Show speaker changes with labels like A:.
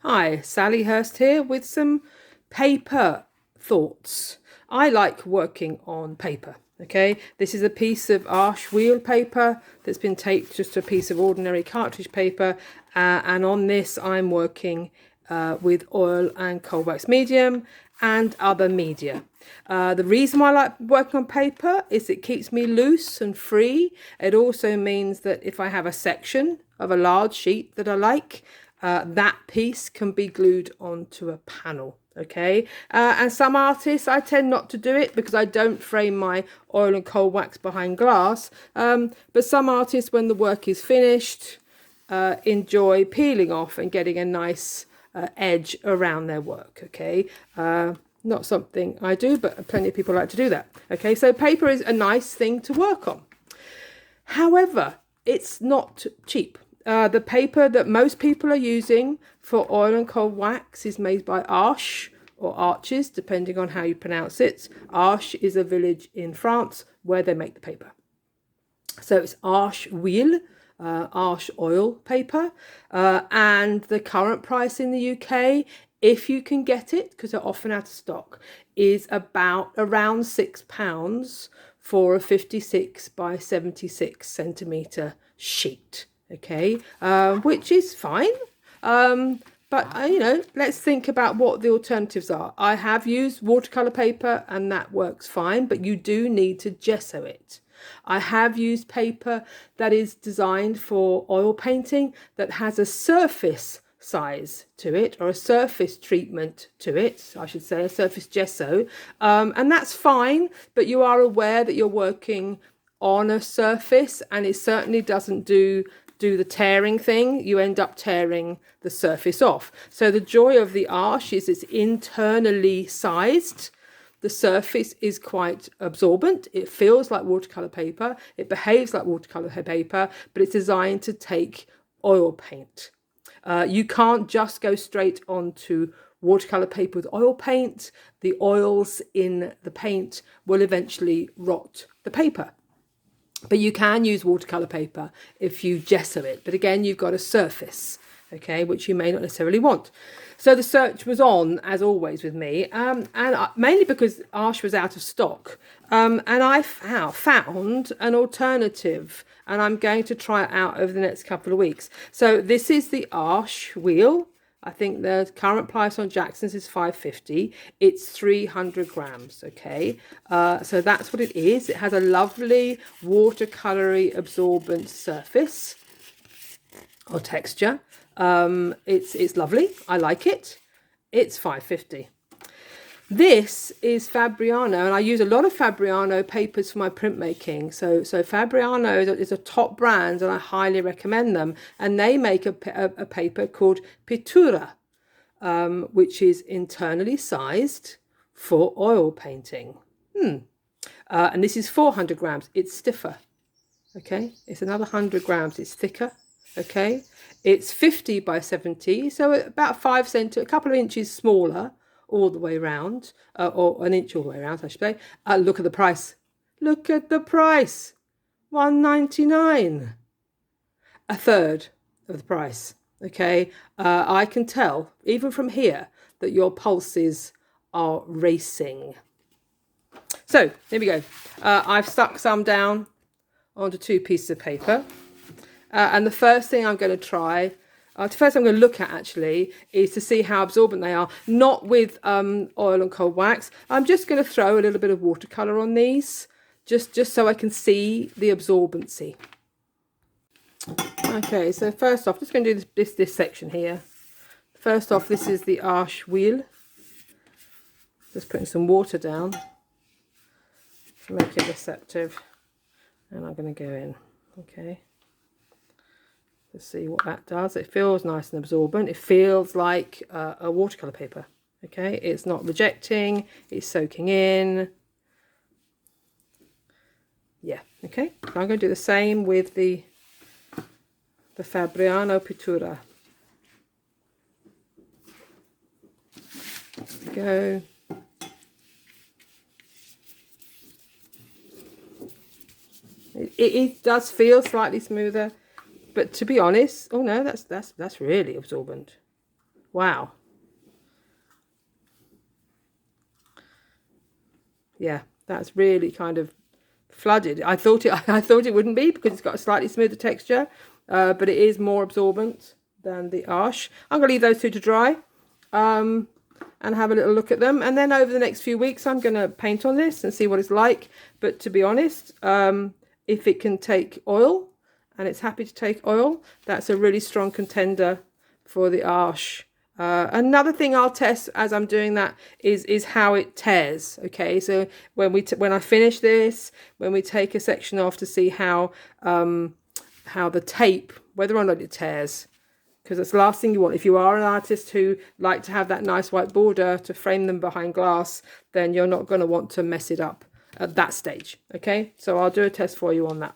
A: Hi, Sally Hurst here with some paper thoughts. I like working on paper. Okay, this is a piece of Huile paper that's been taped just to a piece of ordinary cartridge paper, and on this I'm working with oil and cold wax medium and other media. The reason why I like working on paper is it keeps me loose and free. It also means that if I have a section of a large sheet that I like, that piece can be glued onto a panel. Okay, and some artists, I tend not to do it because I don't frame my oil and cold wax behind glass, but some artists, when the work is finished, enjoy peeling off and getting a nice edge around their work. Okay, not something I do, but plenty of people like to do that. Okay, so paper is a nice thing to work on. However, it's not cheap. The paper that most people are using for oil and cold wax is made by Arches or Arches, depending on how you pronounce it. Arches is a village in France where they make the paper. So it's Arches Huile, Arches oil paper. And the current price in the UK, if you can get it, because they're often out of stock, is around £6 for a 56 by 76 centimetre sheet. Okay, which is fine. But let's think about what the alternatives are. I have used watercolor paper and that works fine, but you do need to gesso it. I have used paper that is designed for oil painting that has a surface size to it, or a surface treatment to it, I should say, a surface gesso, and that's fine, but you are aware that you're working on a surface, and it certainly doesn't do the tearing thing. You end up tearing the surface off. So the joy of the Arches is it's internally sized. The surface is quite absorbent. It feels like watercolor paper. It behaves like watercolor paper, but it's designed to take oil paint. You can't just go straight onto watercolor paper with oil paint. The oils in the paint will eventually rot the paper. But you can use watercolor paper if you gesso it. But again, you've got a surface, okay, which you may not necessarily want. So the search was on, as always with me, and mainly because Arches was out of stock. And I found an alternative, and I'm going to try it out over the next couple of weeks. So this is the Arches Huile. I think the current price on Jackson's is $5.50. It's 300 grams, okay? So that's what it is. It has a lovely watercolory absorbent surface or texture. It's lovely. I like it. It's $5.50. This is Fabriano, and I use a lot of Fabriano papers for my printmaking. So Fabriano is a top brand, and I highly recommend them. And they make a paper called Pittura, which is internally sized for oil painting. And this is 400 grams. It's stiffer. Okay, it's another 100 grams. It's thicker. Okay, it's 50 by 70, so about 5 centimeters, a couple of inches smaller all the way around, or an inch all the way around, I should say. Look at the price. Look at the price. $1.99. A third of the price. Okay, I can tell even from here that your pulses are racing. So here we go. I've stuck some down onto 2 pieces of paper. And the first thing I'm going to try, the first thing I'm going to look at actually, is to see how absorbent they are. Not with oil and cold wax. I'm just going to throw a little bit of watercolour on these, just so I can see the absorbency. Okay, so first off, just going to do this section here. First off, this is the Arches Huile. Just putting some water down to make it receptive. And I'm going to go in, okay. Let's see what that does. It feels nice and absorbent. It feels like a watercolor paper. Okay, it's not rejecting. It's soaking in. Yeah. Okay. So I'm going to do the same with the Fabriano Pittura. There we go. It does feel slightly smoother. But to be honest, oh no, that's really absorbent. Wow. Yeah, that's really kind of flooded. I thought it wouldn't be because it's got a slightly smoother texture, but it is more absorbent than the Arche. I'm going to leave those two to dry and have a little look at them. And then over the next few weeks, I'm going to paint on this and see what it's like. But to be honest, if it can take oil and it's happy to take oil, that's a really strong contender for the Arche. Another thing I'll test as I'm doing that is how it tears. Okay, so when I finish this, when we take a section off to see how the tape, whether or not it tears, because that's the last thing you want. If you are an artist who like to have that nice white border to frame them behind glass, then you're not going to want to mess it up at that stage. Okay, so I'll do a test for you on that.